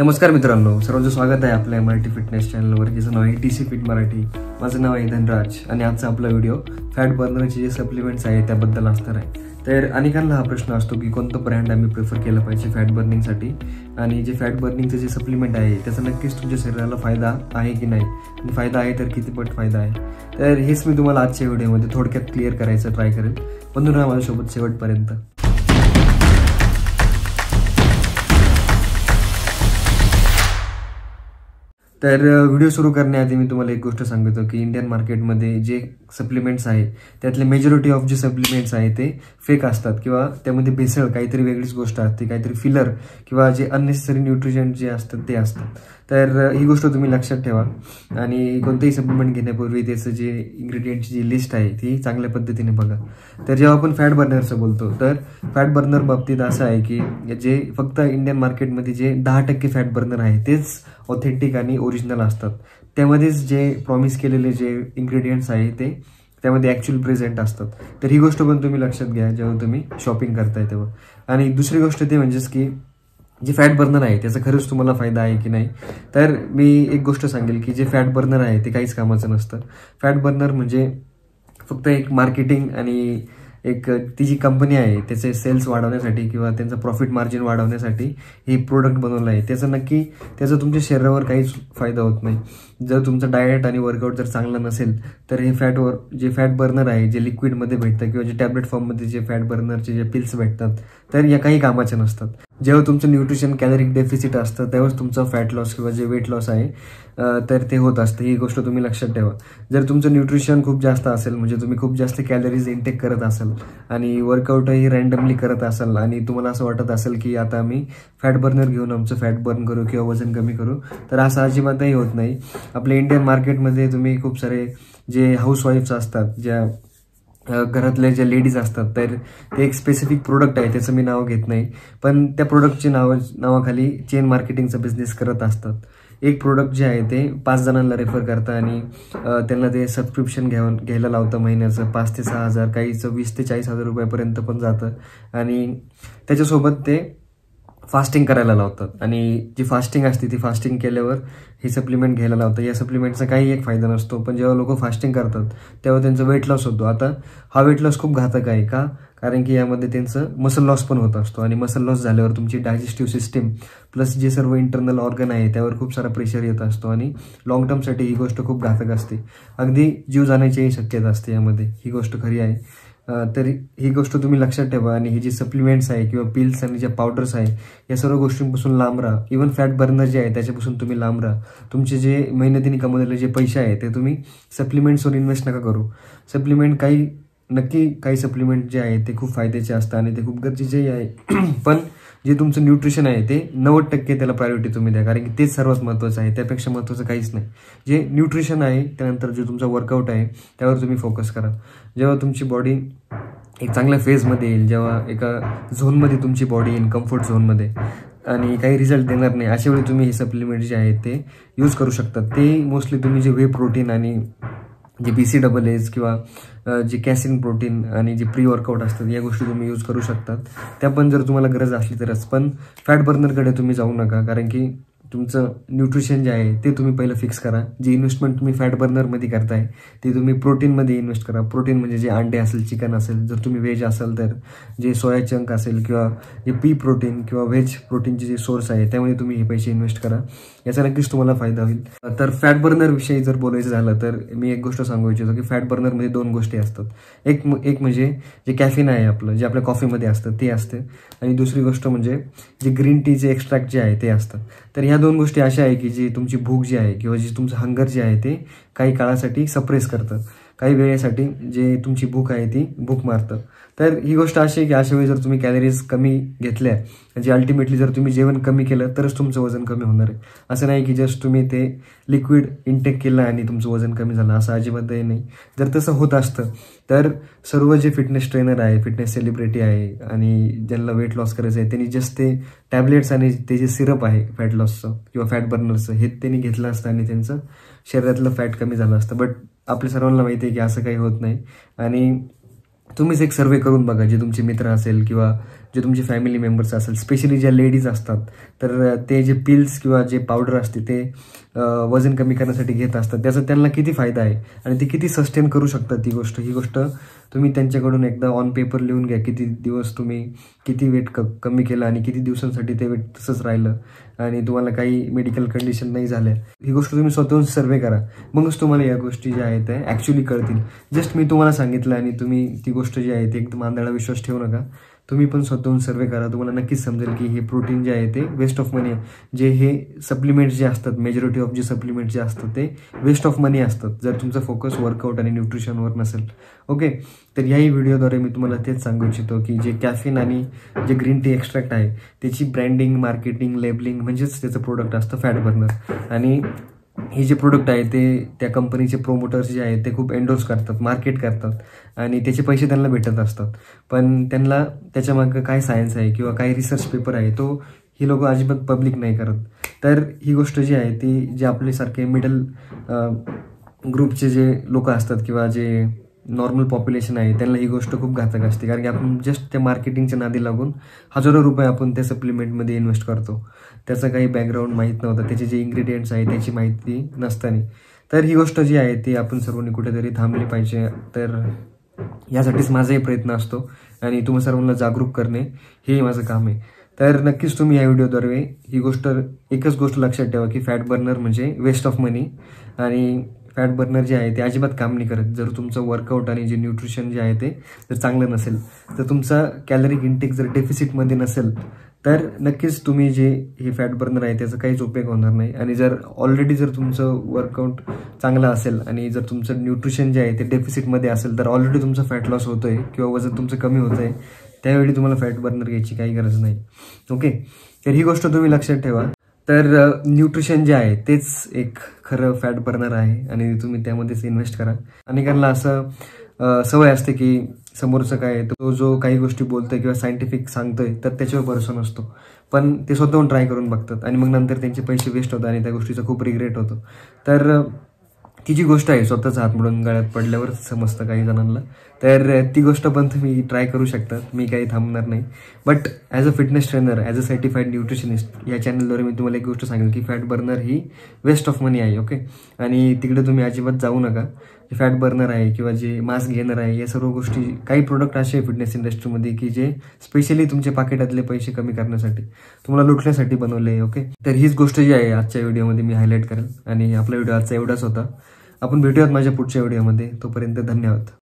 नमस्कार मित्रांनो, सर्वांचं स्वागत आहे आपल्या मराठी फिटनेस चॅनलवर, ज्याचं नाव आहे TC फिट मराठी. माझं नाव आहे धनराज आणि आजचा आपला व्हिडिओ फॅट बर्नरचे जे सप्लिमेंट्स आहे त्याबद्दल असणार आहे. तर अनेकांना हा प्रश्न असतो की कोणतं ब्रँड आम्ही प्रिफर केलं पाहिजे फॅट बर्निंगसाठी, आणि जे फॅट बर्निंगचं जे सप्लिमेंट आहे त्याचा नक्कीच तुमच्या शरीराला फायदा आहे की नाही, आणि फायदा आहे तर किती पट फायदा आहे. तर हेच मी तुम्हाला आजच्या व्हिडिओमध्ये थोडक्यात क्लिअर करायचं ट्राय करेन. बंधू राहा माझ्यासोबत शेवटपर्यंत. तर व्हिडिओ सुरू करण्याआधी मी तुम्हाला एक गोष्ट सांगतो की इंडियन मार्केटमध्ये जे सप्लिमेंट्स आहे त्यातले मेजॉरिटी ऑफ जे सप्लिमेंट्स आहे ते फेक असतात, किंवा त्यामध्ये भेसळ काहीतरी वेगळीच गोष्ट असते, काहीतरी फिलर किंवा जे अननेसेसरी न्यूट्रिशन जे असतात ते असतात. तर ही गोष्ट तुम्ही लक्षात ठेवा, आणि कोणतेही सप्लिमेंट घेण्यापूर्वी त्याचं जे इंग्रेडियंटची जी लिस्ट आहे ती चांगल्या पद्धतीने बघा. तर जेव्हा आपण फॅट बर्नरचं बोलतो तर फॅट बर्नर बाबतीत असं आहे की जे फक्त इंडियन मार्केटमध्ये जे 10% फॅट बर्नर आहे तेच ऑथेंटिक आणि ओरिजिनल असतात. त्यामध्येच जे प्रॉमिस केलेले जे इंग्रेडियंट्स आहे ते त्यामध्ये ॲक्च्युअल प्रेझेंट असतात. तर ही गोष्ट पण तुम्ही लक्षात घ्या जेव्हा तुम्ही शॉपिंग करताय तेव्हा. आणि दुसरी गोष्ट ते म्हणजेच की जे फॅट बर्नर आहे त्याचा खरंच तुम्हाला फायदा आहे की नाही. तर मी एक गोष्ट सांगेल की जे फॅट बर्नर आहे ते काहीच कामाचं नसतं. फॅट बर्नर म्हणजे फक्त एक मार्केटिंग आणि एक ती जी कंपनी आहे त्याचे सेल्स वाढवण्यासाठी किंवा त्यांचं प्रॉफिट मार्जिन वाढवण्यासाठी हे प्रोडक्ट बनवलं आहे. त्याचा तुमच्या शरीरावर काहीच फायदा होत नाही. जर तुमचं डाएट आणि वर्कआउट जर चांगलं नसेल तर हे जे फॅट बर्नर आहे जे लिक्विडमध्ये भेटतं किंवा जे टॅबलेट फॉर्ममध्ये जे फॅट बर्नरचे जे पिल्स भेटतात तर या काही कामाच्या नसतात. जेव्हा तुमचं न्यूट्रिशन कॅलरिक डेफिसिट असतं तेव्हाच तुमचं फॅट लॉस किंवा जे वेट लॉस आहे तर ते होत असतं. ही गोष्ट तुम्ही लक्षात ठेवा. जर तुमचं न्यूट्रिशन खूप जास्त असेल, म्हणजे तुम्ही खूप जास्त कॅलरीज इंटेक करत असाल आणि वर्कआउटही रँडमली करत असाल आणि तुम्हाला असं वाटत असेल की आता आम्ही फॅट बर्नर घेऊन आमचं फॅट बर्न करू किंवा वजन कमी करू, तर असं अजिबातही होत नाही. आपल्या इंडियन मार्केटमध्ये तुम्ही खूप सारे जे हाऊसवाईफ्स असतात, ज्या घरातल्या ज्या लेडीज असतात, तर ते एक स्पेसिफिक प्रोडक्ट आहे, त्याचं मी नाव घेत नाही, पण त्या प्रोडक्टच्या नावाखाली चेन मार्केटिंगचा बिझनेस करत असतात. एक प्रोडक्ट जे आहे ते 5 जणांना रेफर करतं आणि त्यांना ते सबस्क्रिप्शन घ्यायला लावतं महिन्याचं 5 ते 6 हजार, काहीचं 20 ते 40 हजार रुपयापर्यंत पण जातं. आणि त्याच्यासोबत ते फास्टिंग करायला लावतात, आणि जी फास्टिंग असते ती फास्टिंग केल्यावर हे सप्लिमेंट घ्यायला लावतात. या सप्लिमेंटचा काही एक फायदा नसतो, पण जेव्हा लोक फास्टिंग करतात तेव्हा त्यांचं वेट लॉस होतो. आता हा वेट लॉस खूप घातक आहे का, कारण की यामध्ये त्यांचं मसल लॉस पण होत असतो, आणि मसल लॉस झाल्यावर तुमची डायजेस्टिव्ह सिस्टीम प्लस जे सर्व इंटरनल ऑर्गन आहे त्यावर खूप सारा प्रेशर येत असतो, आणि लॉंग टर्मसाठी ही गोष्ट खूप घातक असते. अगदी जीव जाण्याचीही शक्यता असते यामध्ये. ही गोष्ट खरी आहे. तर ही गोष्ट तुम्ही लक्षात ठेवा. आणि हे जे सप्लिमेंट्स आहे किंवा पिल्स आणि ज्या पावडर्स आहे या सर्व गोष्टींपासून लांब राहा. इव्हन फॅट बर्नर जे आहे त्याच्यापासून तुम्ही लांब राहा. तुमचे जे मेहनतीने कमवलेले जे पैसे आहे ते तुम्ही सप्लिमेंट्सवर इन्व्हेस्ट नका करू. काही सप्लिमेंट जे आहे ते खूप फायद्याचे असतात आणि ते खूप गरजेचेही आहे, पण जे तुमचं न्यूट्रिशन आहे ते 90% त्याला प्रायोरिटी तुम्ही द्या, कारण की तेच सर्वात महत्त्वाचं आहे. त्यापेक्षा महत्त्वाचं काहीच नाही. जे न्यूट्रिशन आहे त्यानंतर जे तुमचा वर्कआउट आहे त्यावर तुम्ही फोकस करा. जेव्हा तुमची बॉडी एक चांगल्या फेजमध्ये येईल, जेव्हा एका झोनमध्ये तुमची बॉडी येईल, कम्फर्ट झोनमध्ये, आणि काही रिझल्ट देणार नाही, अशा वेळी तुम्ही हे सप्लिमेंट जे आहेत ते यूज करू शकतात. ते मोस्टली तुम्ही जे वे प्रोटीन आणि जे BCAAs किंवा जे कॅसिन प्रोटीन आणि जे प्री वर्कआउट असतात या गोष्टी तुम्ही यूज करू शकतात. त्या पण जर तुम्हाला गरज असली तरच. पण फॅट बर्नरकडे तुम्ही जाऊ नका, कारण की तुमचं न्यूट्रिशन जे आहे ते तुम्ही पहिलं फिक्स करा. जी इन्व्हेस्टमेंट तुम्ही फॅट बर्नरमध्ये करताय ते तुम्ही प्रोटीनमध्ये इन्व्हेस्ट करा. प्रोटीन म्हणजे जे अंडे असेल, चिकन असेल, जर तुम्ही व्हेज असाल तर जे सोया चंक असेल, किंवा जे पी प्रोटीन किंवा व्हेज प्रोटीनचे जे सोर्स आहे त्यामध्ये तुम्ही हे पैसे इन्व्हेस्ट करा. याचा नक्कीच तुम्हाला फायदा होईल. तर फॅट बर्नर विषयी जर बोलायचं झालं तर मी एक गोष्ट सांगू इच्छितो की फॅट बर्नरमध्ये 2 गोष्टी असतात. एक म्हणजे जे कॅफिन आहे आपलं, जे आपल्या कॉफीमध्ये असतं ते असते, आणि दुसरी गोष्ट म्हणजे जे ग्रीन टीचे एक्स्ट्रॅक्ट जे आहे ते असतं. तर ह्या 2 गोष्टी अशा आहे की जी तुमची भूक जी आहे किंवा जे तुमचं हंगर जे आहे ते काही काळासाठी सप्रेस करतं, काही वेळेसाठी जे तुमची भूक आहे ती भूक मारतं. तर ही गोष्ट अशी आहे की अशा वेळी जर तुम्ही कॅलरीज कमी घेतल्या, म्हणजे अल्टिमेटली जर तुम्ही जेवण कमी केलं तरच तुमचं वजन कमी होणार आहे. असं नाही की जस्ट तुम्ही ते लिक्विड इंटेक केलं आणि तुमचं वजन कमी झालं, असं अजिबातही नाही. जर तसं होत असतं तर सर्व जे फिटनेस ट्रेनर आहे, फिटनेस सेलिब्रिटी आहे आणि ज्यांना वेट लॉस करायचं आहे त्यांनी जस्ट ते टॅबलेट्स आणि ते जे सिरप आहे फॅट लॉसचं किंवा फॅट बर्नरचं हे त्यांनी घेतलं असतं आणि त्यांचं शरीरातलं फॅट कमी झालं असतं. बट आपल्या सर्वांना माहिती आहे की असं काही होत नाही. आणि तुम्हीच एक सर्वे करून बघा, जे तुमचे मित्र असेल किंवा जे तुमचे फॅमिली मेंबर्स असेल, स्पेशली ज्या लेडीज असतात, तर ते जे पिल्स किंवा जे पावडर असते ते वजन कमी करण्यासाठी घेत असतात, त्याचा त्यांना किती फायदा आहे आणि ते किती सस्टेन करू शकतात ही गोष्ट तुम्ही त्यांच्याकडून एकदा ऑन पेपर लिहून घ्या. किती दिवस तुम्ही किती वेट कमी केलं आणि किती दिवसांसाठी ते वेट तसंच राहिलं आणि तुम्हाला काही मेडिकल कंडिशन नाही झाल्या, ही गोष्ट तुम्ही स्वतःहून सर्वे करा. मगच तुम्हाला या गोष्टी ज्या आहेत त्या ॲक्च्युली कळतील. जस्ट मी तुम्हाला सांगितलं आणि तुम्ही ती गोष्ट जी आहे ती एकदम आंधळा विश्वास ठेवू नका. तुम्ही पण स्वतःहून सर्वे करा. तुम्हाला नक्कीच समजेल की हे प्रोटीन जे आहे ते वेस्ट ऑफ मनी आहे. जे हे सप्लिमेंट्स जे असतात, मेजॉरिटी ऑफ जे सप्लिमेंट्स जे असतात ते वेस्ट ऑफ मनी असतात जर तुमचा फोकस वर्कआउट आणि न्यूट्रिशनवर नसेल. ओके, तर याही व्हिडिओद्वारे मी तुम्हाला तेच सांगू इच्छितो की जे कॅफिन आणि जे ग्रीन टी एक्स्ट्रॅक्ट आहे त्याची ब्रँडिंग, मार्केटिंग, लेबलिंग म्हणजेच त्याचं प्रोडक्ट असतं फॅट बर्नर. आणि हे जे प्रोडक्ट आहे ते त्या कंपनीचे प्रोमोटर्स जे आहेत ते खूप एंडोर्स करतात, मार्केट करतात आणि त्याचे पैसे त्यांना भेटत असतात. पण त्यांना त्याच्यामागं काय सायन्स आहे किंवा काय रिसर्च पेपर आहे तो ही लोक अजिबात पब्लिक नाही करत. तर ही गोष्ट जी आहे ती जे आपल्यासारखे मिडल ग्रुपचे जे लोक असतात किंवा जे नॉर्मल पॉप्युलेशन आहे त्यांना ही गोष्ट खूप घातक असते. कारण की आपण जस्ट त्या मार्केटिंगच्या नादी लागून हजारो रुपये आपण त्या सप्लिमेंटमध्ये इन्व्हेस्ट करतो. त्याचं काही बॅकग्राऊंड माहीत नव्हतं, त्याचे जे इन्ग्रेडियंट्स आहे त्याची माहिती नसताना. तर ही गोष्ट जी आहे ती आपण सर्वांनी कुठेतरी थांबली पाहिजे. तर यासाठीच माझाही प्रयत्न असतो आणि तुम्ही सर्वांना जागरूक करणे हे माझं काम आहे. तर नक्कीच तुम्ही या व्हिडिओद्वारे एकच गोष्ट लक्षात ठेवा की फॅट बर्नर म्हणजे वेस्ट ऑफ मनी आणि फॅट बर्नर जे आहे ते अजिबात काम नाही करत. जर तुमचं वर्कआउट आणि जे न्यूट्रिशन जे आहे ते जर चांगलं नसेल, तर तुमचा कॅलरिक इंटेक जर डेफिसिटमध्ये नसेल, तर नक्कीच तुम्ही जे हे फॅट बर्नर आहे त्याचा काहीच उपयोग होणार नाही. आणि जर ऑलरेडी जर तुमचं वर्कआउट चांगलं असेल आणि जर तुमचं न्यूट्रिशन जे आहे ते डेफिसिटमध्ये असेल, तर ऑलरेडी तुमचा फॅट लॉस होतोय किंवा वजन तुमचं कमी होतं आहे, त्यावेळी तुम्हाला फॅट बर्नर घ्यायची काही गरज नाही. ओके, तर ही गोष्ट तुम्ही लक्षात ठेवा. तर न्यूट्रिशन जे आहे तेच एक खरं फॅट बर्नर आहे आणि तुम्ही त्यामध्येच इन्व्हेस्ट करा. अनेकांना असं सवय असते की समोरचं काय तो जो काही गोष्टी बोलतोय किंवा सायंटिफिक सांगतोय तर त्याच्यावर भरोसा नसतो, पण ते स्वतःहून ट्राय करून बघतात आणि मग नंतर त्यांचे पैसे वेस्ट होतात आणि त्या गोष्टीचा खूप रिग्रेट होतो. तर ती जी गोष्ट आहे स्वतःचा हात मोडून गळ्यात पडल्यावर समजतं काही जणांना. तर ती गोष्ट पण तुम्ही ट्राय करू शकता, मी काही थांबणार नाही. But as a fitness trainer, as a certified nutritionist या चॅनलद्वारे मी तुम्हाला एक गोष्ट सांगेल की फॅट बर्नर ही वेस्ट ऑफ मनी आहे. ओके, आणि तिकडे तुम्ही अजिबात जाऊ नका. जे फॅट बर्नर आहे किंवा जे मास घेणार आहे या सर्व गोष्टी, काही प्रोडक्ट असे आहे फिटनेस इंडस्ट्रीमध्ये की जे स्पेशली तुमच्या पाकिटातले पैसे कमी करण्यासाठी, तुम्हाला लुटण्यासाठी बनवले आहे. ओके, तर हीच गोष्ट जी आहे आजच्या व्हिडिओमध्ये मी हायलाईट करेल आणि आपला व्हिडिओ आजचा एवढाच होता. आपण भेटूयात माझ्या पुढच्या व्हिडिओमध्ये. तोपर्यंत धन्यवाद.